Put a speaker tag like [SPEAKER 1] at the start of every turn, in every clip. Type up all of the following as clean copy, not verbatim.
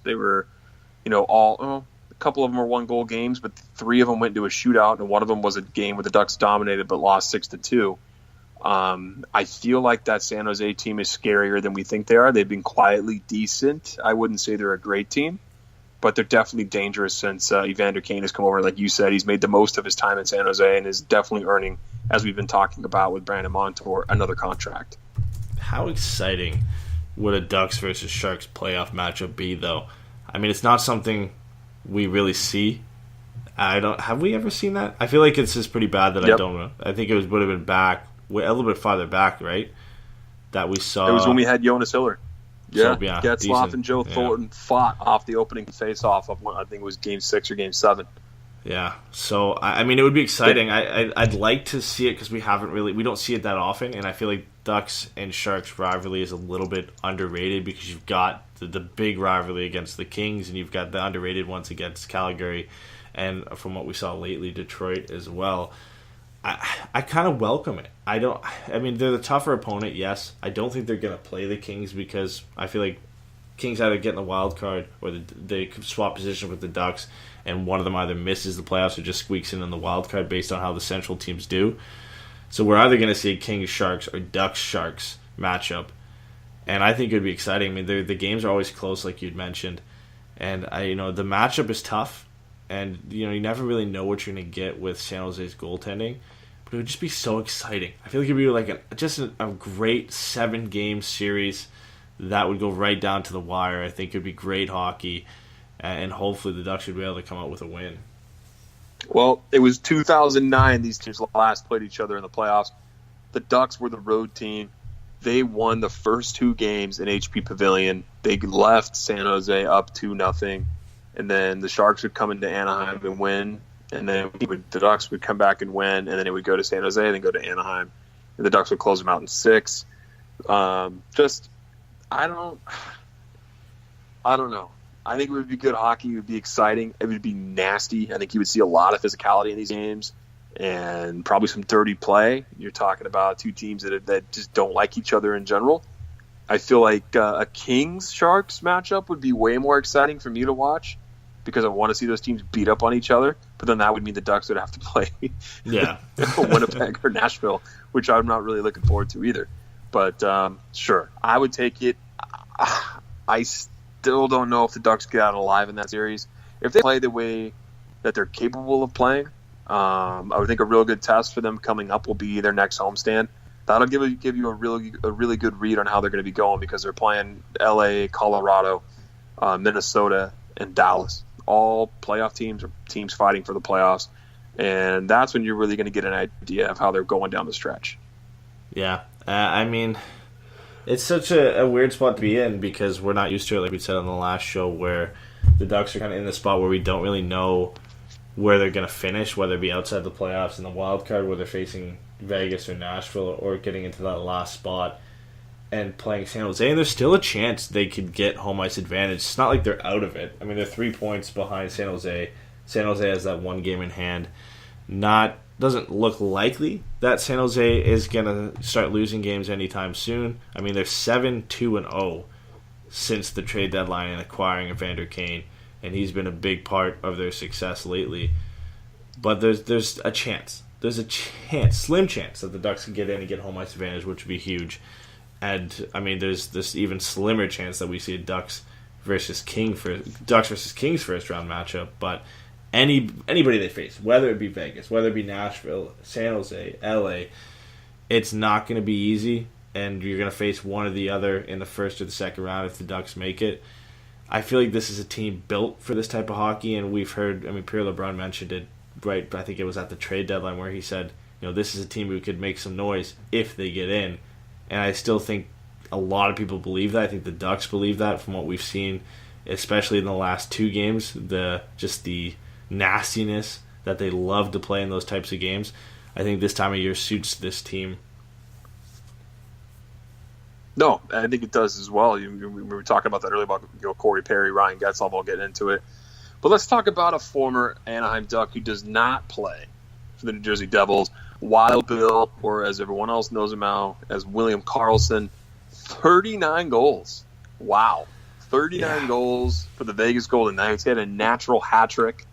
[SPEAKER 1] They were, a couple of them were 1-goal games, but 3 of them went into a shootout, and one of them was a game where the Ducks dominated but lost 6-2. I feel like that San Jose team is scarier than we think they are. They've been quietly decent. I wouldn't say they're a great team, but they're definitely dangerous since Evander Kane has come over. Like you said, he's made the most of his time in San Jose and is definitely earning, as we've been talking about with Brandon Montour, another contract.
[SPEAKER 2] How exciting would a Ducks versus Sharks playoff matchup be, though? I mean, it's not something we really see. Have we ever seen that? I feel like it's just pretty bad that I don't know. I think would have been back a little bit farther back, right? That we saw.
[SPEAKER 1] It was when we had Jonas Hiller. Yeah,
[SPEAKER 2] so, yeah,
[SPEAKER 1] Getzlaf and Joe Thornton fought off the opening face-off of one. I think it was Game 6 or Game 7.
[SPEAKER 2] Yeah, so I mean, it would be exciting. I'd like to see it because we don't see it that often, and I feel like Ducks and Sharks rivalry is a little bit underrated because you've got the big rivalry against the Kings, and you've got the underrated ones against Calgary, and from what we saw lately, Detroit as well. I kind of welcome it. I mean, they're the tougher opponent, yes. I don't think they're going to play the Kings because I feel like Kings either get in the wild card or they swap position with the Ducks, and one of them either misses the playoffs or just squeaks in the wild card based on how the Central teams do. So we're either going to see a Kings-Sharks or Ducks-Sharks matchup, and I think it would be exciting. I mean, the games are always close, like you'd mentioned, and the matchup is tough, and you never really know what you're going to get with San Jose's goaltending. But it would just be so exciting. I feel like it would be like a great 7-game series that would go right down to the wire. I think it would be great hockey, and hopefully the Ducks would be able to come out with a win.
[SPEAKER 1] Well, it was 2009 these teams last played each other in the playoffs. The Ducks were the road team. They won the first 2 games in HP Pavilion. They left San Jose up 2-0, and then the Sharks would come into Anaheim and win. And then the Ducks would come back and win, and then it would go to San Jose and then go to Anaheim. And the Ducks would close them out in 6. I don't know. I think it would be good hockey. It would be exciting. It would be nasty. I think you would see a lot of physicality in these games and probably some dirty play. You're talking about 2 teams that just don't like each other in general. I feel like a Kings-Sharks matchup would be way more exciting for me to watch because I want to see those teams beat up on each other. But then that would mean the Ducks would have to play Winnipeg or Nashville, which I'm not really looking forward to either. But sure, I would take it. I still don't know if the Ducks get out alive in that series. If they play the way that they're capable of playing, I would think a real good test for them coming up will be their next homestand. That'll give you a really good read on how they're going to be going because they're playing LA, Colorado, Minnesota, and Dallas. All playoff teams or teams fighting for the playoffs. And that's when you're really going to get an idea of how they're going down the stretch.
[SPEAKER 2] Yeah. I mean, it's such a weird spot to be in because we're not used to it, like we said on the last show, where the Ducks are kind of in the spot where we don't really know where they're going to finish, whether it be outside the playoffs in the wild card, where they're facing Vegas or Nashville, or getting into that last spot and playing San Jose. And there's still a chance they could get home ice advantage. It's not like they're out of it. I mean, they're 3 points behind San Jose. San Jose has that 1 game in hand. Doesn't look likely that San Jose is going to start losing games anytime soon. I mean, they're 7-2-0 since the trade deadline and acquiring Evander Kane, and he's been a big part of their success lately. But there's a chance. There's a chance, slim chance, that the Ducks can get in and get home ice advantage, which would be huge. And, I mean, there's this even slimmer chance that we see a Ducks versus Kings first round matchup, but anybody they face, whether it be Vegas, whether it be Nashville, San Jose, LA, it's not going to be easy, and you're going to face one or the other in the first or the second round if the Ducks make it. I feel like this is a team built for this type of hockey, and we've heard, Pierre LeBrun mentioned it, right, I think it was at the trade deadline where he said, this is a team who could make some noise if they get in. And I still think a lot of people believe that. I think the Ducks believe that from what we've seen, especially in the last 2 games, the nastiness that they love to play in those types of games. I think this time of year suits this team.
[SPEAKER 1] No, I think it does as well. We were talking about that earlier about Corey Perry, Ryan Getzlaf. I'll get into it. But let's talk about a former Anaheim Duck who does not play for the New Jersey Devils. Wild Bill, or as everyone else knows him now, as William Karlsson, 39 goals. Wow. 39 goals for the Vegas Golden Knights. He had a natural hat trick.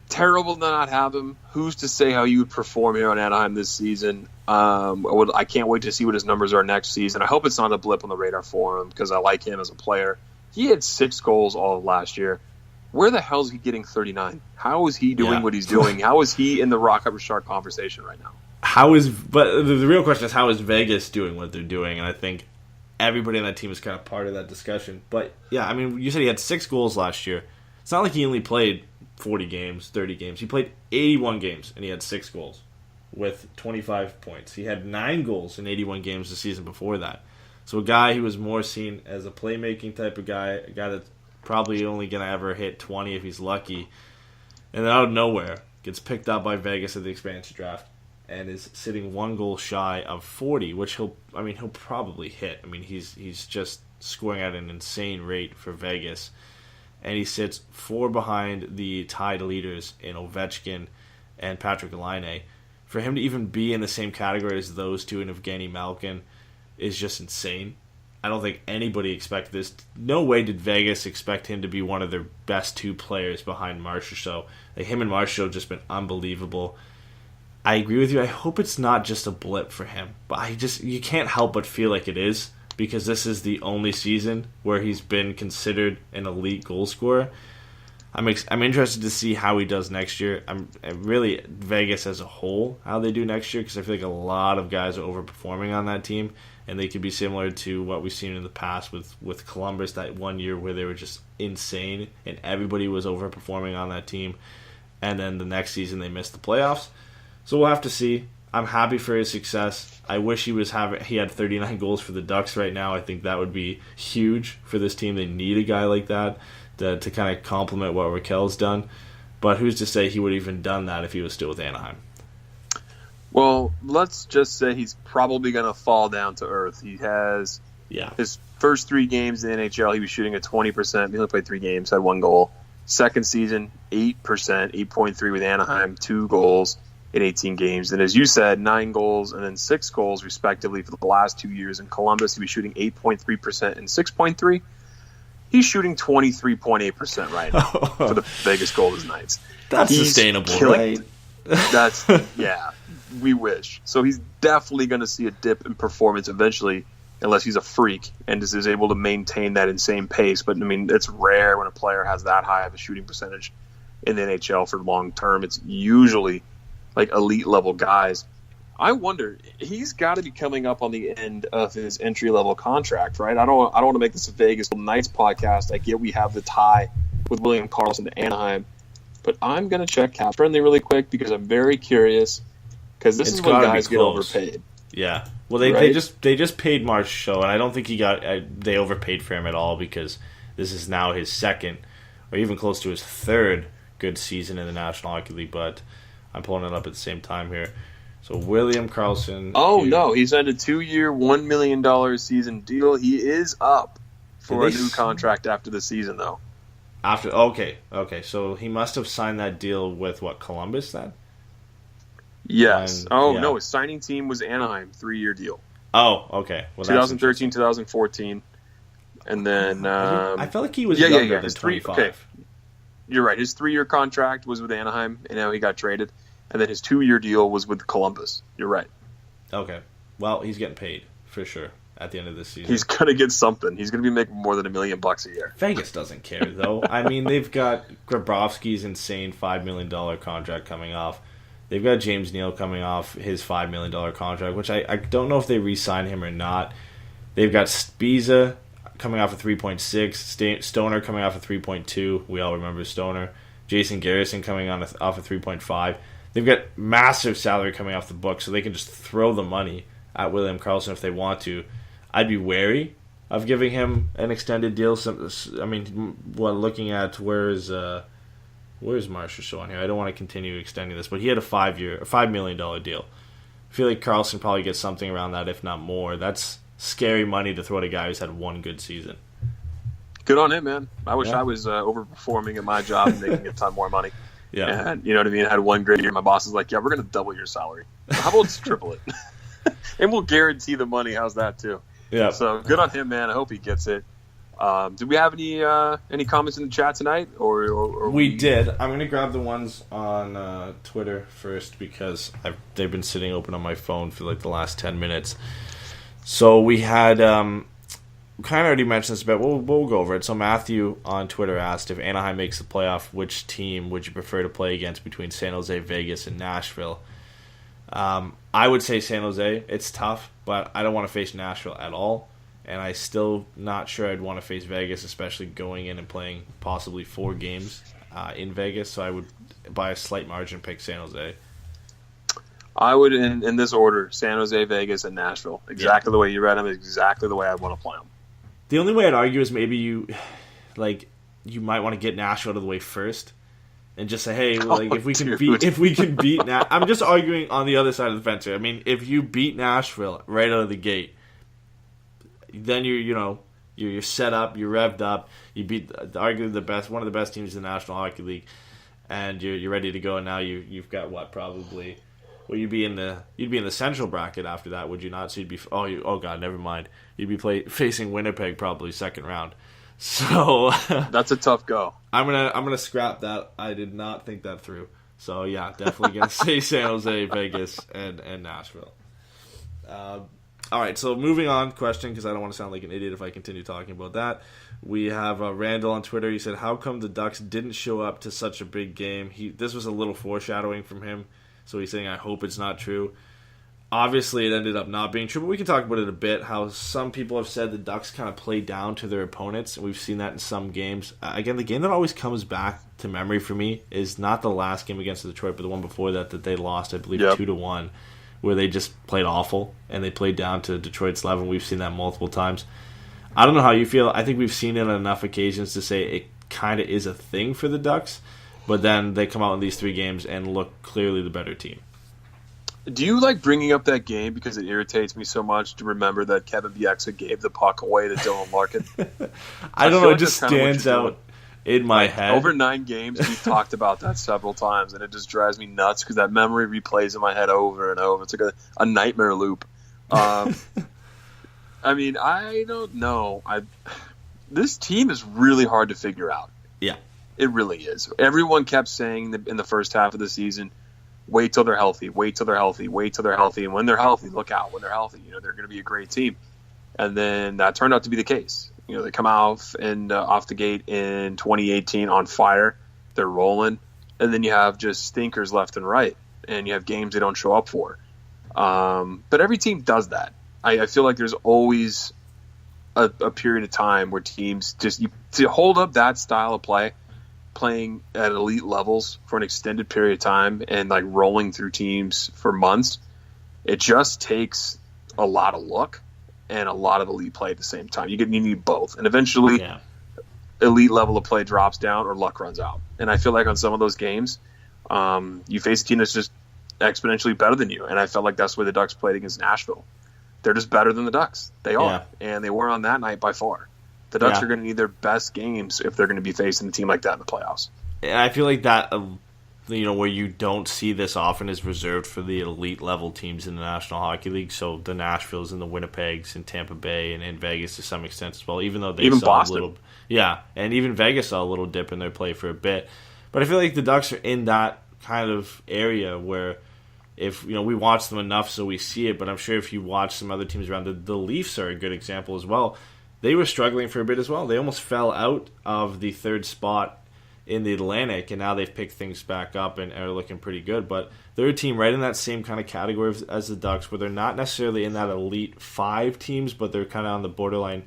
[SPEAKER 1] Terrible to not have him. Who's to say how you would perform here on Anaheim this season? I can't wait to see what his numbers are next season. I hope it's not a blip on the radar for him because I like him as a player. He had 6 goals all of last year. Where the hell is he getting 39? How is he doing what he's doing? How is he in the Rock Upper Shark conversation right now?
[SPEAKER 2] But the real question is, how is Vegas doing what they're doing? And I think everybody on that team is kind of part of that discussion. But yeah, I mean, you said he had 6 goals last year. It's not like he only played 40 games, 30 games. He played 81 games, and he had 6 goals with 25 points. He had 9 goals in 81 games the season before that. So a guy who was more seen as a playmaking type of guy, a guy that's probably only going to ever hit 20 if he's lucky, and then out of nowhere gets picked up by Vegas at the expansion draft and is sitting 1 goal shy of 40, which he'll probably hit. I mean, he's just scoring at an insane rate for Vegas. And he sits 4 behind the tied leaders in Ovechkin and Patrick Laine. For him to even be in the same category as those two and Evgeny Malkin is just insane. I don't think anybody expected this. No way did Vegas expect him to be one of their best 2 players behind Marchessault. Like, him and Marchessault have just been unbelievable. I agree with you. I hope it's not just a blip for him. But you can't help but feel like it is, because this is the only season where he's been considered an elite goal scorer. I'm interested to see how he does next year. I'm really Vegas as a whole, how they do next year, because I feel like a lot of guys are overperforming on that team, and they could be similar to what we've seen in the past with Columbus, that one year where they were just insane and everybody was overperforming on that team, and then the next season they missed the playoffs. So we'll have to see. I'm happy for his success. I wish he had 39 goals for the Ducks right now. I think that would be huge for this team. They need a guy like that to kind of complement what Raquel's done. But who's to say he would have even done that if he was still with Anaheim?
[SPEAKER 1] Well, let's just say he's probably going to fall down to earth. He has his first 3 games in the NHL, he was shooting at 20%. He only played 3 games, had 1 goal. Second season, 8%, 8.3 with Anaheim, 2 goals in 18 games. And as you said, 9 goals and then 6 goals, respectively, for the last 2 years. In Columbus, he was shooting 8.3% and 6.3. He's shooting 23.8% right now for the Vegas Golden Knights.
[SPEAKER 2] That's sustainable, right?
[SPEAKER 1] That's, we wish. So he's definitely going to see a dip in performance eventually, unless he's a freak and is able to maintain that insane pace. But, I mean, it's rare when a player has that high of a shooting percentage in the NHL for long term. It's usually like elite level guys. I wonder, he's got to be coming up on the end of his entry level contract, right? I don't want to make this a Vegas Knights podcast. I get we have the tie with William Karlsson to Anaheim, but I'm going to check Cap Friendly really quick because I'm very curious, because this is when guys get overpaid.
[SPEAKER 2] Yeah. Well, they just paid Marchessault, and I don't think they overpaid for him at all, because this is now his second or even close to his third good season in the National Hockey League, but I'm pulling it up at the same time here. So William Karlsson.
[SPEAKER 1] Oh, no. He signed a 2-year, $1 million season deal. He is up for a new contract after the season, though.
[SPEAKER 2] Okay. So he must have signed that deal with, Columbus then?
[SPEAKER 1] Yes. No, his signing team was Anaheim, 3-year deal.
[SPEAKER 2] Oh, okay. Well,
[SPEAKER 1] 2013, 2014. And then...
[SPEAKER 2] I felt like he was younger than 25.
[SPEAKER 1] Okay. You're right. His 3-year contract was with Anaheim, and now he got traded. And then his 2-year deal was with Columbus. You're right.
[SPEAKER 2] Okay. Well, he's getting paid, for sure, at the end of this season.
[SPEAKER 1] He's going to get something. He's going to be making more than $1 million a year.
[SPEAKER 2] Vegas doesn't care, though. I mean, they've got Grabowski's insane $5 million contract coming off. They've got James Neal coming off his $5 million contract, which I don't know if they re-sign him or not. They've got Spiza coming off a 3.6, Stoner coming off a 3.2. We all remember Stoner. Jason Garrison coming off a 3.5. They've got massive salary coming off the book, so they can just throw the money at William Karlsson if they want to. I'd be wary of giving him an extended deal. I mean, looking at where's Marchessault on here? I don't want to continue extending this, but he had a $5 million deal. I feel like Karlsson probably gets something around that, if not more. That's scary money to throw at a guy who's had 1 good season.
[SPEAKER 1] Good on him, man. I wish I was overperforming at my job and making a ton more money.
[SPEAKER 2] Yeah.
[SPEAKER 1] And, you know what I mean? I had 1 great year. My boss is like, we're going to double your salary. How about let's triple it? And we'll guarantee the money. How's that, too?
[SPEAKER 2] Yeah.
[SPEAKER 1] So good on him, man. I hope he gets it. Did we have any comments in the chat tonight? Or
[SPEAKER 2] we did. I'm going to grab the ones on Twitter first because they've been sitting open on my phone for like the last 10 minutes. So we had, kind of already mentioned this, but we'll go over it. So Matthew on Twitter asked, if Anaheim makes the playoff, which team would you prefer to play against between San Jose, Vegas, and Nashville? I would say San Jose. It's tough, but I don't want to face Nashville at all. And I still not sure I'd want to face Vegas, especially going in and playing possibly 4 games in Vegas. So I would, by a slight margin, pick San Jose.
[SPEAKER 1] I would, in this order, San Jose, Vegas, and Nashville. Exactly the way you read them is exactly the way I'd want to play them. The
[SPEAKER 2] only way I'd argue is maybe you might want to get Nashville out of the way first. And just say, hey, if we can beat I'm just arguing on the other side of the fence here. I mean, if you beat Nashville right out of the gate, then you're set up, you're revved up, you beat arguably one of the best teams in the National Hockey League, and you're ready to go. And now you've got you'd be in the central bracket after that, would you not? So you'd be oh god, never mind. You'd be facing Winnipeg probably second round. So
[SPEAKER 1] that's a tough go.
[SPEAKER 2] I'm gonna scrap that. I did not think that through. So yeah, definitely gonna say San Jose, Vegas, and Nashville. All right, so moving on, question, because I don't want to sound like an idiot if I continue talking about that. We have Randall on Twitter. He said, how come the Ducks didn't show up to such a big game? This was a little foreshadowing from him, so he's saying, I hope it's not true. Obviously, it ended up not being true, but we can talk about it a bit, how some people have said the Ducks kind of play down to their opponents, and we've seen that in some games. Again, the game that always comes back to memory for me is not the last game against Detroit, but the one before that they lost, I believe, 2-1. Where they just played awful, and they played down to Detroit's level. We've seen that multiple times. I don't know how you feel. I think we've seen it on enough occasions to say it kind of is a thing for the Ducks, but then they come out in these 3 games and look clearly the better team.
[SPEAKER 1] Do you like bringing up that game because it irritates me so much to remember that Kevin Bieksa gave the puck away to Dylan Larkin?
[SPEAKER 2] I don't know, it just stands out in my head.
[SPEAKER 1] Over 9 games, we've talked about that several times, and it just drives me nuts because that memory replays in my head over and over. It's like a nightmare loop. I mean, I don't know. This team is really hard to figure out.
[SPEAKER 2] Yeah.
[SPEAKER 1] It really is. Everyone kept saying in the first half of the season, wait till they're healthy, wait till they're healthy, wait till they're healthy. And when they're healthy, look out. When they're healthy, they're going to be a great team. And then that turned out to be the case. They come out and off the gate in 2018 on fire. They're rolling. And then you have just stinkers left and right. And you have games they don't show up for. But every team does that. I feel like there's always a period of time where teams to hold up that style of play, playing at elite levels for an extended period of time and like rolling through teams for months, it just takes a lot of luck and a lot of elite play at the same time. You need both. And eventually elite level of play drops down or luck runs out. And I feel like on some of those games, you face a team that's just exponentially better than you. And I felt like that's where the Ducks played against Nashville. They're just better than the Ducks. They are. And they were on that night by far. The Ducks are going to need their best games if they're going to be facing a team like that in the playoffs.
[SPEAKER 2] And I feel like that, where you don't see this often is reserved for the elite level teams in the National Hockey League. So the Nashvilles and the Winnipegs and Tampa Bay and Vegas to some extent as well, even though they saw
[SPEAKER 1] Boston.
[SPEAKER 2] a little... Yeah, and even Vegas saw a little dip in their play for a bit. But I feel like the Ducks are in that kind of area where if we watch them enough so we see it, but I'm sure if you watch some other teams around, the Leafs are a good example as well. They were struggling for a bit as well. They almost fell out of the 3rd spot in the Atlantic, and now they've picked things back up and are looking pretty good. But they're a team right in that same kind of category as the Ducks, where they're not necessarily in that elite 5 teams, but they're kind of on the borderline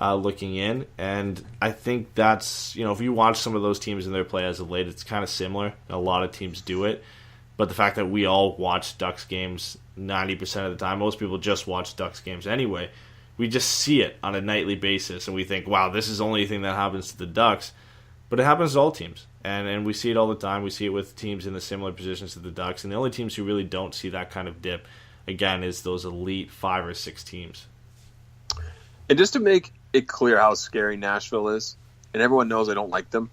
[SPEAKER 2] looking in. And I think that's, if you watch some of those teams in their play as of late, it's kind of similar. A lot of teams do it. But the fact that we all watch Ducks games 90% of the time, most people just watch Ducks games anyway, we just see it on a nightly basis, and we think, wow, this is the only thing that happens to the Ducks. But it happens to all teams, and we see it all the time. We see it with teams in the similar positions to the Ducks, and the only teams who really don't see that kind of dip, again, is those elite 5 or 6 teams.
[SPEAKER 1] And just to make it clear how scary Nashville is, and everyone knows I don't like them,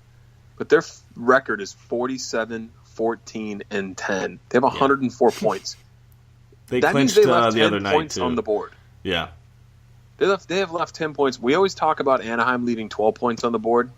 [SPEAKER 1] but their record is 47, 14, and 10. They have 104 points.
[SPEAKER 2] They
[SPEAKER 1] that
[SPEAKER 2] clinched
[SPEAKER 1] means they left
[SPEAKER 2] the
[SPEAKER 1] 10
[SPEAKER 2] other night,
[SPEAKER 1] points
[SPEAKER 2] too.
[SPEAKER 1] on the board.
[SPEAKER 2] Yeah.
[SPEAKER 1] They have left 10 points. We always talk about Anaheim leaving 12 points on the board.